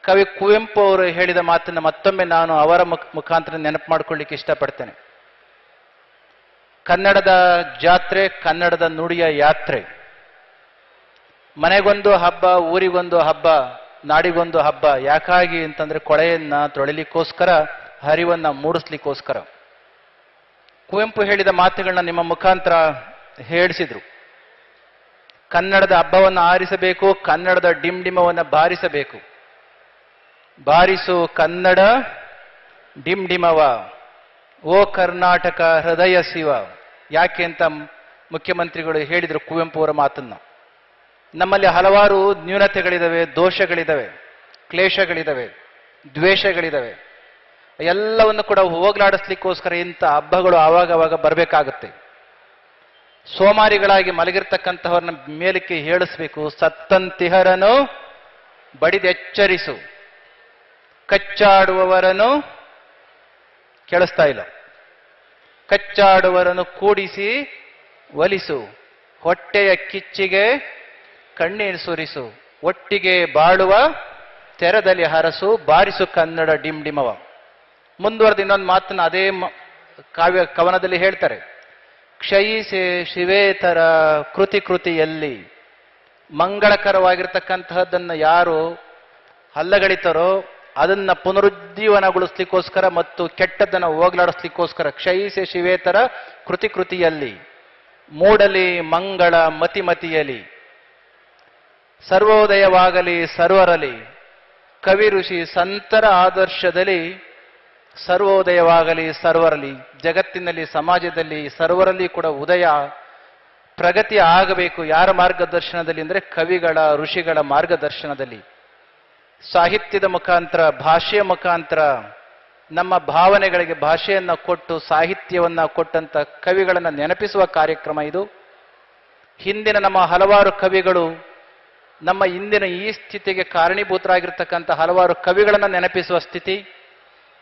ಕವಿ ಕುವೆಂಪು ಅವರು ಹೇಳಿದ ಮಾತನ್ನು ಮತ್ತೊಮ್ಮೆ ನಾನು ಅವರ ಮುಖಾಂತರ ನೆನಪು ಮಾಡಿಕೊಳ್ಳಿಕ್ಕೆ ಇಷ್ಟಪಡ್ತೇನೆ. ಕನ್ನಡದ ಜಾತ್ರೆ, ಕನ್ನಡದ ನುಡಿಯ ಯಾತ್ರೆ. ಮನೆಗೊಂದು ಹಬ್ಬ, ಊರಿಗೊಂದು ಹಬ್ಬ, ನಾಡಿಗೊಂದು ಹಬ್ಬ. ಯಾಕಾಗಿ ಅಂತಂದ್ರೆ ಕೊಳೆಯನ್ನ ತೊಳಿಲಿಕ್ಕೋಸ್ಕರ, ಹರಿವನ್ನ ಮೂಡಿಸ್ಲಿಕ್ಕೋಸ್ಕರ. ಕುವೆಂಪು ಹೇಳಿದ ಮಾತುಗಳನ್ನ ನಿಮ್ಮ ಮುಖಾಂತರ ಹೇಳಿಸಿದ್ರು. ಕನ್ನಡದ ಹಬ್ಬವನ್ನು ಆರಿಸಬೇಕು, ಕನ್ನಡದ ಡಿಂಡಿಮವನ್ನು ಬಾರಿಸಬೇಕು. ಬಾರಿಸು ಕನ್ನಡ ಡಿಂಡಿಮವ, ಓ ಕರ್ನಾಟಕ ಹೃದಯ ಶಿವ. ಯಾಕೆ ಅಂತ ಮುಖ್ಯಮಂತ್ರಿಗಳು ಹೇಳಿದರು ಕುವೆಂಪು ಅವರ ಮಾತನ್ನ. ನಮ್ಮಲ್ಲಿ ಹಲವಾರು ನ್ಯೂನತೆಗಳಿದಾವೆ, ದೋಷಗಳಿದಾವೆ, ಕ್ಲೇಶಗಳಿದಾವೆ, ದ್ವೇಷಗಳಿದಾವೆ. ಎಲ್ಲವನ್ನು ಕೂಡ ಹೋಗಲಾಡಿಸ್ಲಿಕ್ಕೋಸ್ಕರ ಇಂಥ ಹಬ್ಬಗಳು ಆವಾಗ ಬರಬೇಕಾಗುತ್ತೆ. ಸೋಮಾರಿಗಳಾಗಿ ಮಲಗಿರ್ತಕ್ಕಂಥವ್ರನ್ನ ಮೇಲಕ್ಕೆ ಹೇಳಿಸ್ಬೇಕು. ಸತ್ತಂತಿಹರನು ಬಡಿದೆಚ್ಚರಿಸು, ಕಚ್ಚಾಡುವವರನ್ನು ಕೇಳಿಸ್ತಾ ಇಲ್ಲ, ಕಚ್ಚಾಡುವರನ್ನು ಕೂಡಿಸಿ ಒಲಿಸು, ಹೊಟ್ಟೆಯ ಕಿಚ್ಚಿಗೆ ಕಣ್ಣೀರು ಸುರಿಸು, ಒಟ್ಟಿಗೆ ಬಾಳುವ ತೆರದಲ್ಲಿ ಹರಸು, ಬಾರಿಸು ಕನ್ನಡ ಡಿಂಡಿಮವ. ಮುಂದುವರೆದ ಇನ್ನೊಂದು ಮಾತನ್ನ ಅದೇ ಕವನದಲ್ಲಿ ಹೇಳ್ತಾರೆ. ಕ್ಷಯಿಸೆ ಶಿವೇತರ ಕೃತಿಯಲ್ಲಿ. ಮಂಗಳಕರವಾಗಿರ್ತಕ್ಕಂತಹದ್ದನ್ನು ಯಾರು ಹಲ್ಲಗಳಿತಾರೋ ಅದನ್ನ ಪುನರುಜ್ಜೀವನಗೊಳಿಸ್ಲಿಕ್ಕೋಸ್ಕರ ಮತ್ತು ಕೆಟ್ಟದ್ದನ್ನು ಹೋಗಲಾಡಿಸ್ಲಿಕ್ಕೋಸ್ಕರ ಕ್ಷಯಿಸೆ ಶಿವೇತರ ಕೃತಿಯಲ್ಲಿ. ಮೂಡಲಿ ಮಂಗಳ ಮತಿಯಲಿ, ಸರ್ವೋದಯವಾಗಲಿ ಸರ್ವರಲಿ. ಕವಿ ಋಷಿ ಸಂತರ ಆದರ್ಶದಲ್ಲಿ ಸರ್ವೋದಯವಾಗಲಿ ಸರ್ವರಲಿ. ಜಗತ್ತಿನಲ್ಲಿ, ಸಮಾಜದಲ್ಲಿ ಸರ್ವರಲ್ಲಿ ಕೂಡ ಉದಯ, ಪ್ರಗತಿ ಆಗಬೇಕು. ಯಾರ ಮಾರ್ಗದರ್ಶನದಲ್ಲಿ ಅಂದರೆ ಕವಿಗಳ, ಋಷಿಗಳ ಮಾರ್ಗದರ್ಶನದಲ್ಲಿ. ಸಾಹಿತ್ಯದ ಮುಖಾಂತರ, ಭಾಷೆಯ ಮುಖಾಂತರ ನಮ್ಮ ಭಾವನೆಗಳಿಗೆ ಭಾಷೆಯನ್ನು ಕೊಟ್ಟು, ಸಾಹಿತ್ಯವನ್ನ ಕೊಟ್ಟಂತ ಕವಿಗಳನ್ನು ನೆನಪಿಸುವ ಕಾರ್ಯಕ್ರಮ ಇದು. ಹಿಂದಿನ ನಮ್ಮ ಹಲವಾರು ಕವಿಗಳು, ನಮ್ಮ ಇಂದಿನ ಈ ಸ್ಥಿತಿಗೆ ಕಾರಣೀಭೂತರಾಗಿರ್ತಕ್ಕಂಥ ಹಲವಾರು ಕವಿಗಳನ್ನು ನೆನಪಿಸುವ ಸ್ಥಿತಿ,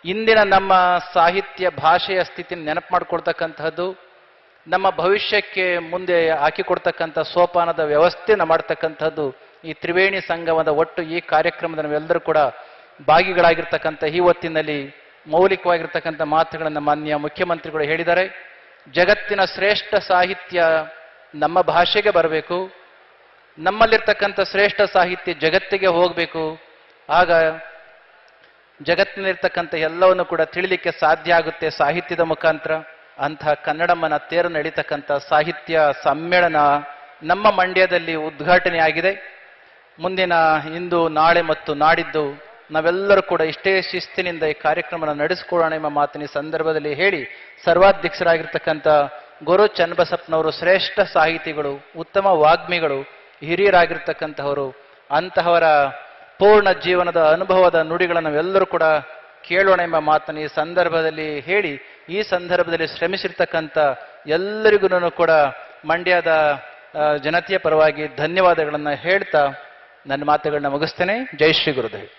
ಇಂದಿನ ನಮ್ಮ ಸಾಹಿತ್ಯ ಭಾಷೆಯ ಸ್ಥಿತಿನ ನೆನಪು ಮಾಡಿಕೊಳ್ತಕ್ಕಂತಹದ್ದು, ನಮ್ಮ ಭವಿಷ್ಯಕ್ಕೆ ಮುಂದೆ ಹಾಕಿಕೊಡ್ತಕ್ಕಂಥ ಸೋಪಾನದ ವ್ಯವಸ್ಥೆನ ಮಾಡ್ತಕ್ಕಂಥದ್ದು ಈ ತ್ರಿವೇಣಿ ಸಂಗಮದ ಒಟ್ಟು ಈ ಕಾರ್ಯಕ್ರಮದ ನಾವೆಲ್ಲರೂ ಕೂಡ ಭಾಗಿಗಳಾಗಿರ್ತಕ್ಕಂಥ ಈ ಹೊತ್ತಿನಲ್ಲಿ ಮೌಲಿಕವಾಗಿರ್ತಕ್ಕಂಥ ಮಾತುಗಳನ್ನು ಮಾನ್ಯ ಮುಖ್ಯಮಂತ್ರಿಗಳು ಹೇಳಿದ್ದಾರೆ. ಜಗತ್ತಿನ ಶ್ರೇಷ್ಠ ಸಾಹಿತ್ಯ ನಮ್ಮ ಭಾಷೆಗೆ ಬರಬೇಕು, ನಮ್ಮಲ್ಲಿರ್ತಕ್ಕಂಥ ಶ್ರೇಷ್ಠ ಸಾಹಿತ್ಯ ಜಗತ್ತಿಗೆ ಹೋಗಬೇಕು. ಆಗ ಜಗತ್ತಿನಲ್ಲಿರ್ತಕ್ಕಂಥ ಎಲ್ಲವನ್ನು ಕೂಡ ತಿಳಿಲಿಕ್ಕೆ ಸಾಧ್ಯ ಆಗುತ್ತೆ ಸಾಹಿತ್ಯದ ಮುಖಾಂತರ. ಅಂತಹ ಕನ್ನಡಮ್ಮನ ತೇರು ನಡೀತಕ್ಕಂಥ ಸಾಹಿತ್ಯ ಸಮ್ಮೇಳನ ನಮ್ಮ ಮಂಡ್ಯದಲ್ಲಿ ಉದ್ಘಾಟನೆಯಾಗಿದೆ. ಮುಂದಿನ ಇಂದು, ನಾಳೆ ಮತ್ತು ನಾಡಿದ್ದು ನಾವೆಲ್ಲರೂ ಕೂಡ ಇಷ್ಟೇ ಶಿಸ್ತಿನಿಂದ ಈ ಕಾರ್ಯಕ್ರಮನ ನಡೆಸಿಕೊಳ್ಳೋಣ ಎಂಬ ಮಾತಿನ ಸಂದರ್ಭದಲ್ಲಿ ಹೇಳಿ, ಸರ್ವಾಧ್ಯಕ್ಷರಾಗಿರ್ತಕ್ಕಂಥ ಗುರು ಚನ್ನಬಸಪ್ಪನವರು ಶ್ರೇಷ್ಠ ಸಾಹಿತಿಗಳು, ಉತ್ತಮ ವಾಗ್ಮಿಗಳು, ಹಿರಿಯರಾಗಿರ್ತಕ್ಕಂಥವರು. ಅಂತಹವರ ಪೂರ್ಣ ಜೀವನದ ಅನುಭವದ ನುಡಿಗಳನ್ನು ನಾವೆಲ್ಲರೂ ಕೂಡ ಕೇಳೋಣ ಎಂಬ ಮಾತನ್ನು ಈ ಸಂದರ್ಭದಲ್ಲಿ ಹೇಳಿ, ಈ ಸಂದರ್ಭದಲ್ಲಿ ಶ್ರಮಿಸಿರ್ತಕ್ಕಂಥ ಎಲ್ಲರಿಗೂ ಕೂಡ ಮಂಡ್ಯದ ಜನತೆಯ ಪರವಾಗಿ ಧನ್ಯವಾದಗಳನ್ನು ಹೇಳ್ತಾ ನನ್ನ ಮಾತುಗಳನ್ನ ಮುಗಿಸ್ತೇನೆ. ಜೈ ಶ್ರೀ ಗುರುದೇವ್.